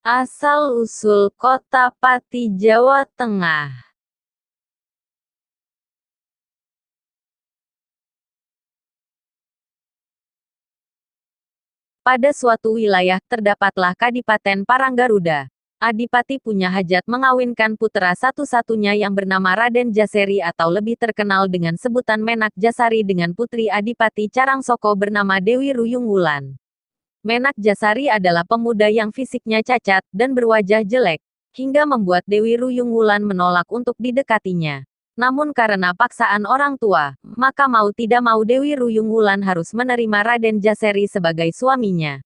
Asal-usul Kota Pati, Jawa Tengah. Pada suatu wilayah, terdapatlah Kadipaten Paranggaruda. Adipati punya hajat mengawinkan putra satu-satunya yang bernama Raden Jaseri atau lebih terkenal dengan sebutan Menak Jasari dengan putri Adipati Carangsoko bernama Dewi Ruyung Wulan. Menak Jasari adalah pemuda yang fisiknya cacat dan berwajah jelek, hingga membuat Dewi Ruyung Wulan menolak untuk didekatinya. Namun karena paksaan orang tua, maka mau tidak mau Dewi Ruyung Wulan harus menerima Raden Jaseri sebagai suaminya.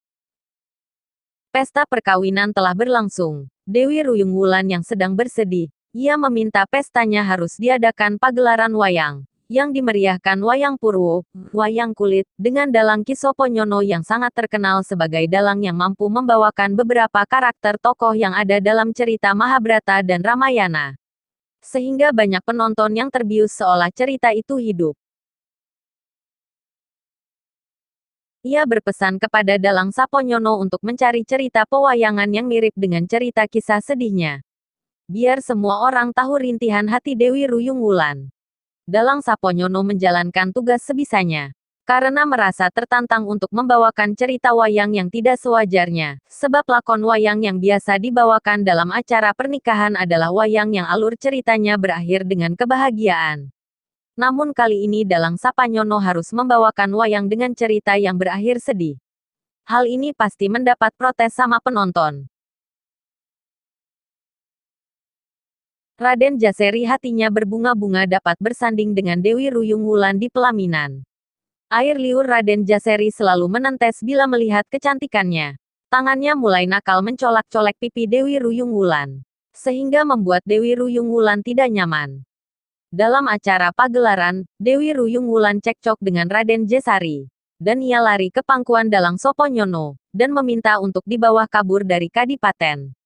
Pesta perkawinan telah berlangsung. Dewi Ruyung Wulan yang sedang bersedih, ia meminta pestanya harus diadakan pagelaran wayang, yang dimeriahkan wayang Purwo, wayang kulit, dengan dalang Ki Soponyono yang sangat terkenal sebagai dalang yang mampu membawakan beberapa karakter tokoh yang ada dalam cerita Mahabharata dan Ramayana. Sehingga banyak penonton yang terbius seolah cerita itu hidup. Ia berpesan kepada dalang Saponyono untuk mencari cerita pewayangan yang mirip dengan cerita kisah sedihnya. Biar semua orang tahu rintihan hati Dewi Ruyung Wulan. Dalang Saponyono menjalankan tugas sebisanya. Karena merasa tertantang untuk membawakan cerita wayang yang tidak sewajarnya, sebab lakon wayang yang biasa dibawakan dalam acara pernikahan adalah wayang yang alur ceritanya berakhir dengan kebahagiaan. Namun kali ini dalang Saponyono harus membawakan wayang dengan cerita yang berakhir sedih. Hal ini pasti mendapat protes sama penonton. Raden Jaseri hatinya berbunga-bunga dapat bersanding dengan Dewi Ruyung Wulan di pelaminan. Air liur Raden Jaseri selalu menetes bila melihat kecantikannya. Tangannya mulai nakal mencolak-colek pipi Dewi Ruyung Wulan. Sehingga membuat Dewi Ruyung Wulan tidak nyaman. Dalam acara pagelaran, Dewi Ruyung Wulan cekcok dengan Raden Jaseri. Dan ia lari ke pangkuan dalang Soponyono, dan meminta untuk dibawa kabur dari Kadipaten.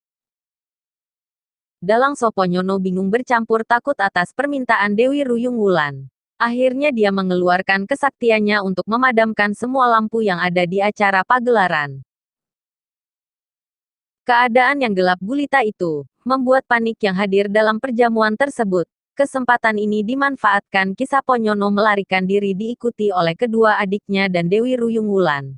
Dalang Soponyono bingung bercampur takut atas permintaan Dewi Ruyung Wulan. Akhirnya dia mengeluarkan kesaktiannya untuk memadamkan semua lampu yang ada di acara pagelaran. Keadaan yang gelap gulita itu membuat panik yang hadir dalam perjamuan tersebut. Kesempatan ini dimanfaatkan Ki Saponyono melarikan diri diikuti oleh kedua adiknya dan Dewi Ruyung Wulan.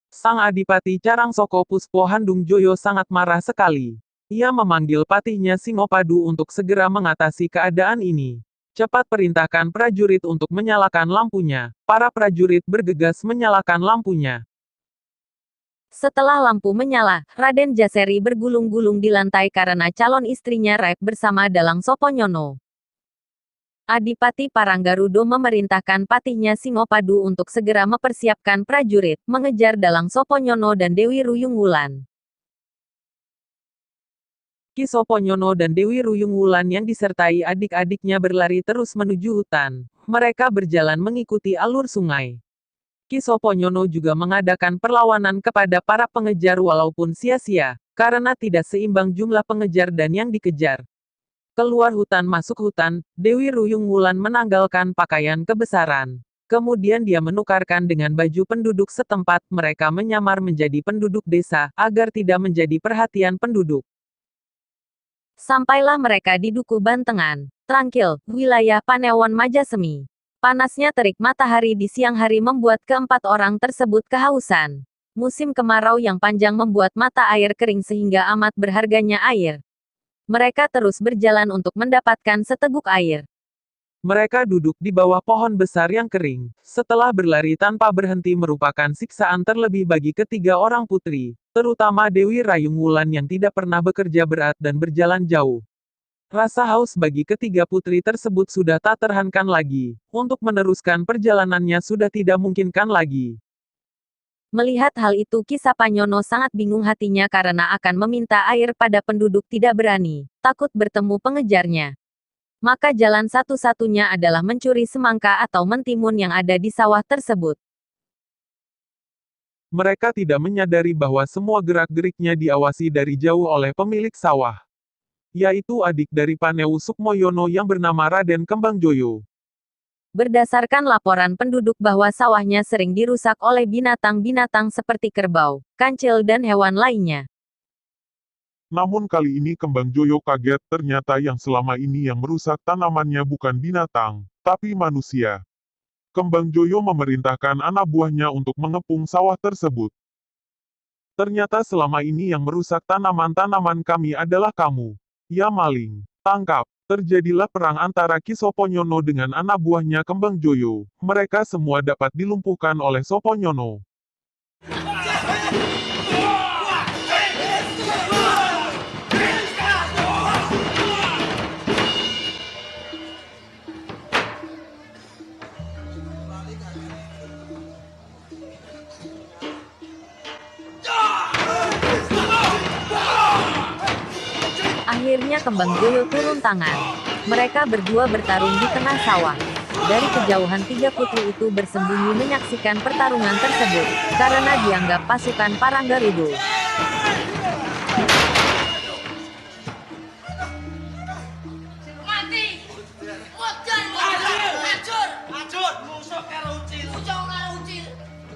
Sang Adipati Carangsoko Puspo Handung Joyo sangat marah sekali. Ia memanggil patihnya Singopadu untuk segera mengatasi keadaan ini. Cepat perintahkan prajurit untuk menyalakan lampunya. Para prajurit bergegas menyalakan lampunya. Setelah lampu menyala, Raden Jaseri bergulung-gulung di lantai karena calon istrinya raib bersama dalang Soponyono. Adipati Paranggarudo memerintahkan patihnya Singopadu untuk segera mempersiapkan prajurit, mengejar dalang Soponyono dan Dewi Ruyung Wulan. Ki Soponyono dan Dewi Ruyung Wulan yang disertai adik-adiknya berlari terus menuju hutan. Mereka berjalan mengikuti alur sungai. Ki Soponyono juga mengadakan perlawanan kepada para pengejar walaupun sia-sia, karena tidak seimbang jumlah pengejar dan yang dikejar. Keluar hutan masuk hutan, Dewi Ruyung Wulan menanggalkan pakaian kebesaran. Kemudian dia menukarkan dengan baju penduduk setempat, mereka menyamar menjadi penduduk desa, agar tidak menjadi perhatian penduduk. Sampailah mereka di Duku Bantengan, Trangkil, wilayah Panewon Majasemi. Panasnya terik matahari di siang hari membuat keempat orang tersebut kehausan. Musim kemarau yang panjang membuat mata air kering sehingga amat berharganya air. Mereka terus berjalan untuk mendapatkan seteguk air. Mereka duduk di bawah pohon besar yang kering. Setelah berlari tanpa berhenti merupakan siksaan terlebih bagi ketiga orang putri, terutama Dewi Ruyung Wulan yang tidak pernah bekerja berat dan berjalan jauh. Rasa haus bagi ketiga putri tersebut sudah tak terhankan lagi. Untuk meneruskan perjalanannya sudah tidak mungkinkan lagi. Melihat hal itu Ki Saponyono sangat bingung hatinya karena akan meminta air pada penduduk tidak berani, takut bertemu pengejarnya. Maka jalan satu-satunya adalah mencuri semangka atau mentimun yang ada di sawah tersebut. Mereka tidak menyadari bahwa semua gerak-geriknya diawasi dari jauh oleh pemilik sawah. Yaitu adik dari Panewu Sukmoyono yang bernama Raden Kembangjoyo. Berdasarkan laporan penduduk bahwa sawahnya sering dirusak oleh binatang-binatang seperti kerbau, kancil dan hewan lainnya. Namun kali ini Kembang Joyo kaget, ternyata yang selama ini yang merusak tanamannya bukan binatang, tapi manusia. Kembang Joyo memerintahkan anak buahnya untuk mengepung sawah tersebut. Ternyata selama ini yang merusak tanaman-tanaman kami adalah kamu. Ya maling, tangkap. Terjadilah perang antara Ki Soponyono dengan anak buahnya Kembang Joyo. Mereka semua dapat dilumpuhkan oleh Soponyono. Akhirnya Kembang Joyo turun tangan. Mereka berdua bertarung di tengah sawah. Dari kejauhan tiga putri itu bersembunyi menyaksikan pertarungan tersebut, karena dianggap pasukan Paranggarudo. Mati! Wajan, wajan, hancur! Hancur! Musuh karo ucil. Musuh karo ucil.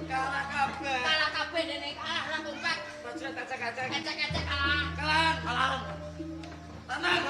Kalah kabeh. Kalah kabeh dene kalah lah kompak. Prajurit kacek-kacek. Kacek-kacek kalah. Kalah. Kalah. Tenang.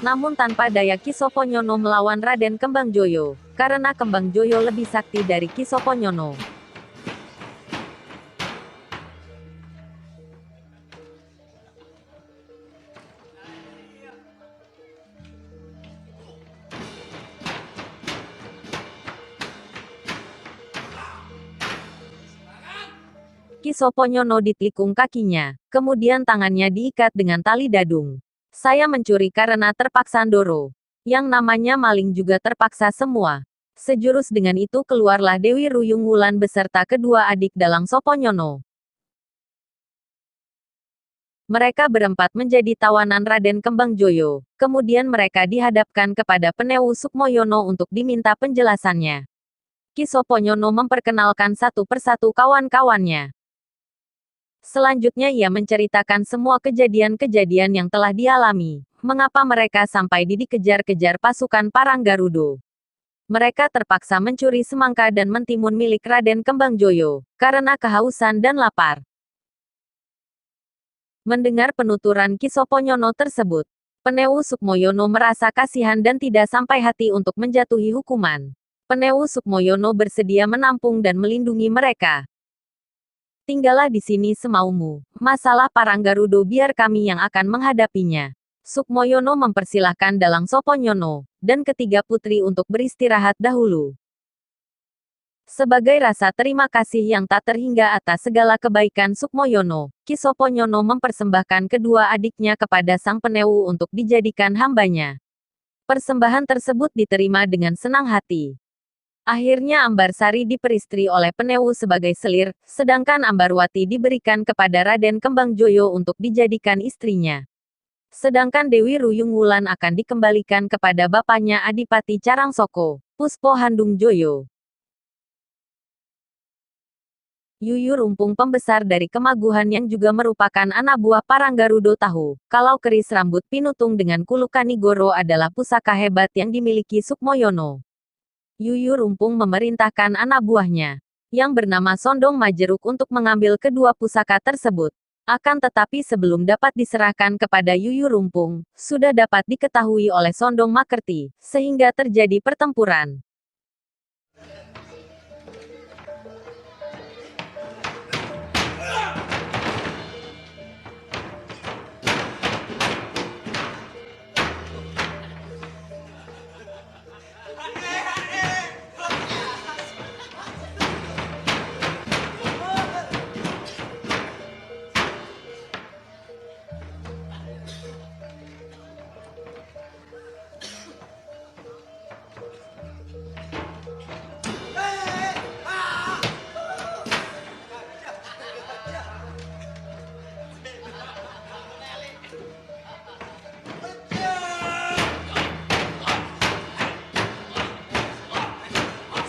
Namun tanpa daya Ki Soponyono melawan Raden Kembang Joyo, karena Kembang Joyo lebih sakti dari Ki Soponyono. Ki Soponyono ditikung kakinya, kemudian tangannya diikat dengan tali dadung. Saya mencuri karena terpaksa Ndoro. Yang namanya maling juga terpaksa semua. Sejurus dengan itu keluarlah Dewi Ruyung Wulan beserta kedua adik dalang Soponyono. Mereka berempat menjadi tawanan Raden Kembangjoyo. Kemudian mereka dihadapkan kepada Penewu Sukmoyono untuk diminta penjelasannya. Ki Soponyono memperkenalkan satu persatu kawan-kawannya. Selanjutnya ia menceritakan semua kejadian-kejadian yang telah dialami. Mengapa mereka sampai dikejar-kejar pasukan Paranggarudo. Mereka terpaksa mencuri semangka dan mentimun milik Raden Kembangjoyo, karena kehausan dan lapar. Mendengar penuturan Ki Soponyono tersebut, Penewu Sukmoyono merasa kasihan dan tidak sampai hati untuk menjatuhi hukuman. Penewu Sukmoyono bersedia menampung dan melindungi mereka. Tinggallah di sini semaumu. Masalah Paranggarudo biar kami yang akan menghadapinya. Sukmoyono mempersilahkan dalang Soponyono dan ketiga putri untuk beristirahat dahulu. Sebagai rasa terima kasih yang tak terhingga atas segala kebaikan Sukmoyono, Ki Soponyono mempersembahkan kedua adiknya kepada sang Penewu untuk dijadikan hambanya. Persembahan tersebut diterima dengan senang hati. Akhirnya Ambarsari diperistri oleh Penewu sebagai selir, sedangkan Ambarwati diberikan kepada Raden Kembangjoyo untuk dijadikan istrinya. Sedangkan Dewi Ruyung Wulan akan dikembalikan kepada bapaknya Adipati Carangsoko, Puspo Handungjoyo. Yuyu Rumpung pembesar dari Kemaguhan yang juga merupakan anak buah Paranggarudo tahu, kalau keris rambut pinutung dengan Kulukanigoro adalah pusaka hebat yang dimiliki Sukmoyono. Yuyu Rumpung memerintahkan anak buahnya, yang bernama Sondong Majeruk untuk mengambil kedua pusaka tersebut. Akan tetapi sebelum dapat diserahkan kepada Yuyu Rumpung, sudah dapat diketahui oleh Sondong Makerti, sehingga terjadi pertempuran.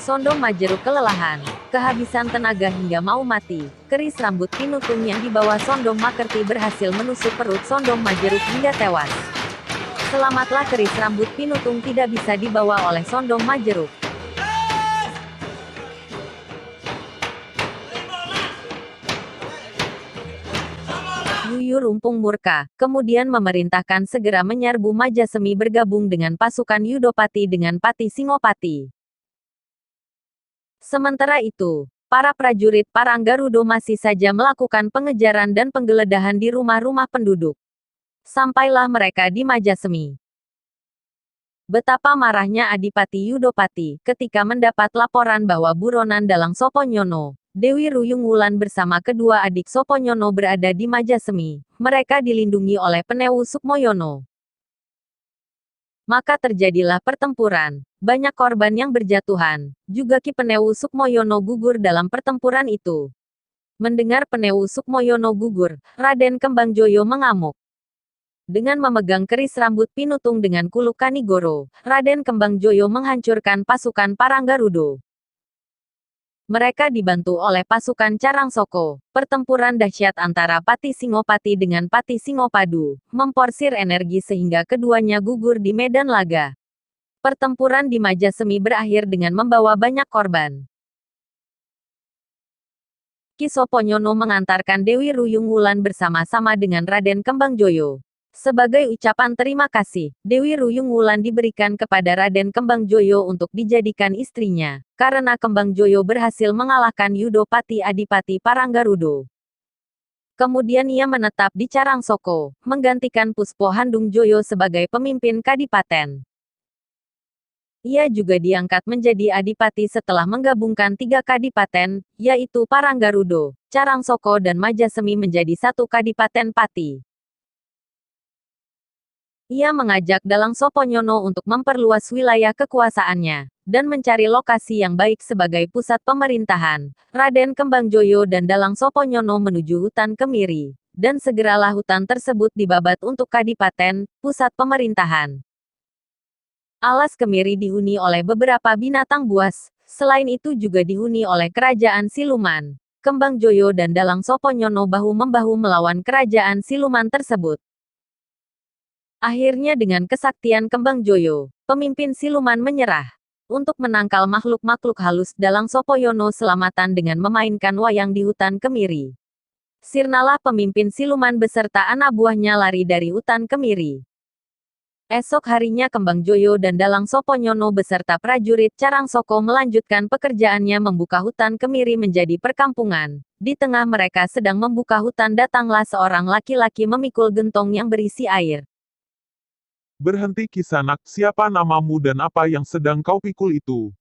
Sondong Majeruk kelelahan, kehabisan tenaga hingga mau mati. Keris rambut pinutung yang dibawa Sondong Makerti berhasil menusuk perut Sondong Majeruk hingga tewas. Selamatlah keris rambut pinutung tidak bisa dibawa oleh Sondong Majeruk. Yuyu Rumpung murka, kemudian memerintahkan segera menyerbu Majasemi bergabung dengan pasukan Yudopati dengan Pati Singopati. Sementara itu, para prajurit Paranggarudo masih saja melakukan pengejaran dan penggeledahan di rumah-rumah penduduk. Sampailah mereka di Majasemi. Betapa marahnya Adipati Yudopati ketika mendapat laporan bahwa buronan dalang Soponyono, Dewi Ruyung Wulan bersama kedua adik Soponyono berada di Majasemi. Mereka dilindungi oleh Penewu Sukmoyono. Maka terjadilah pertempuran. Banyak korban yang berjatuhan. Juga Ki Penewu Sukmoyono gugur dalam pertempuran itu. Mendengar Penewu Sukmoyono gugur, Raden Kembangjoyo mengamuk. Dengan memegang keris rambut pinutung dengan Kulukanigoro, Raden Kembangjoyo menghancurkan pasukan Paranggarudo. Mereka dibantu oleh pasukan Carangsoko. Pertempuran dahsyat antara Pati Singopati dengan Pati Singopadu memporsir energi sehingga keduanya gugur di medan laga. Pertempuran di Majasemi berakhir dengan membawa banyak korban. Ki Soponyono mengantarkan Dewi Ruyung Wulan bersama-sama dengan Raden Kembangjoyo. Sebagai ucapan terima kasih, Dewi Ruyung Wulan diberikan kepada Raden Kembangjoyo untuk dijadikan istrinya, karena Kembangjoyo berhasil mengalahkan Yudopati Adipati Paranggarudo. Kemudian ia menetap di Carangsoko, menggantikan Puspo Handungjoyo sebagai pemimpin Kadipaten. Ia juga diangkat menjadi adipati setelah menggabungkan 3 kadipaten, yaitu Paranggarudo, Carangsoko dan Majasemi menjadi satu kadipaten pati. Ia mengajak Dalang Soponyono untuk memperluas wilayah kekuasaannya, dan mencari lokasi yang baik sebagai pusat pemerintahan. Raden Kembangjoyo dan Dalang Soponyono menuju hutan Kemiri, dan segeralah hutan tersebut dibabat untuk kadipaten, pusat pemerintahan. Alas Kemiri dihuni oleh beberapa binatang buas, selain itu juga dihuni oleh kerajaan siluman. Kembangjoyo dan Dalang Soponyono bahu-membahu melawan kerajaan siluman tersebut. Akhirnya dengan kesaktian Kembangjoyo, pemimpin siluman menyerah. Untuk menangkal makhluk-makhluk halus, Dalang Soponyono selamatan dengan memainkan wayang di hutan Kemiri. Sirnalah pemimpin siluman beserta anak buahnya lari dari hutan Kemiri. Esok harinya Kembangjoyo dan Dalang Soponyono beserta prajurit Carangsoko melanjutkan pekerjaannya membuka hutan Kemiri menjadi perkampungan. Di tengah mereka sedang membuka hutan datanglah seorang laki-laki memikul gentong yang berisi air. Berhenti Kisanak, siapa namamu dan apa yang sedang kau pikul itu?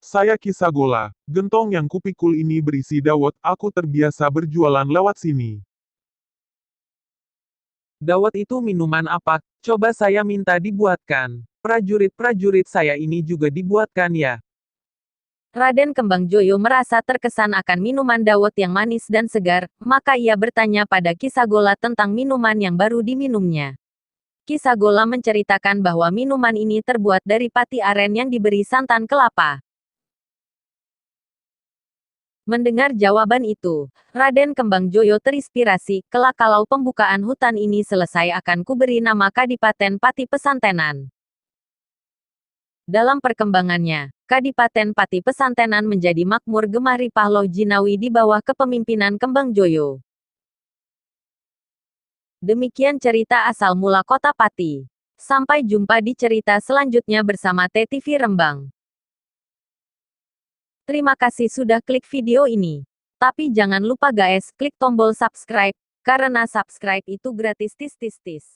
Saya Kisagola, gentong yang kupikul ini berisi dawet, aku terbiasa berjualan lewat sini. Dawet itu minuman apa? Coba saya minta dibuatkan. Prajurit-prajurit saya ini juga dibuatkan ya. Raden Kembangjoyo merasa terkesan akan minuman dawet yang manis dan segar, maka ia bertanya pada Kisagola tentang minuman yang baru diminumnya. Kisagola menceritakan bahwa minuman ini terbuat dari pati aren yang diberi santan kelapa. Mendengar jawaban itu, Raden Kembangjoyo terinspirasi, kelak kalau pembukaan hutan ini selesai akan kuberi nama Kadipaten Pati Pesantenan. Dalam perkembangannya, Kadipaten Pati Pesantenan menjadi makmur Gemari Pahloh Jinawi di bawah kepemimpinan Kembangjoyo. Demikian cerita asal mula Kota Pati. Sampai jumpa di cerita selanjutnya bersama TTV Rembang. Terima kasih sudah klik video ini. Tapi jangan lupa guys, klik tombol subscribe, karena subscribe itu gratis tis tis tis.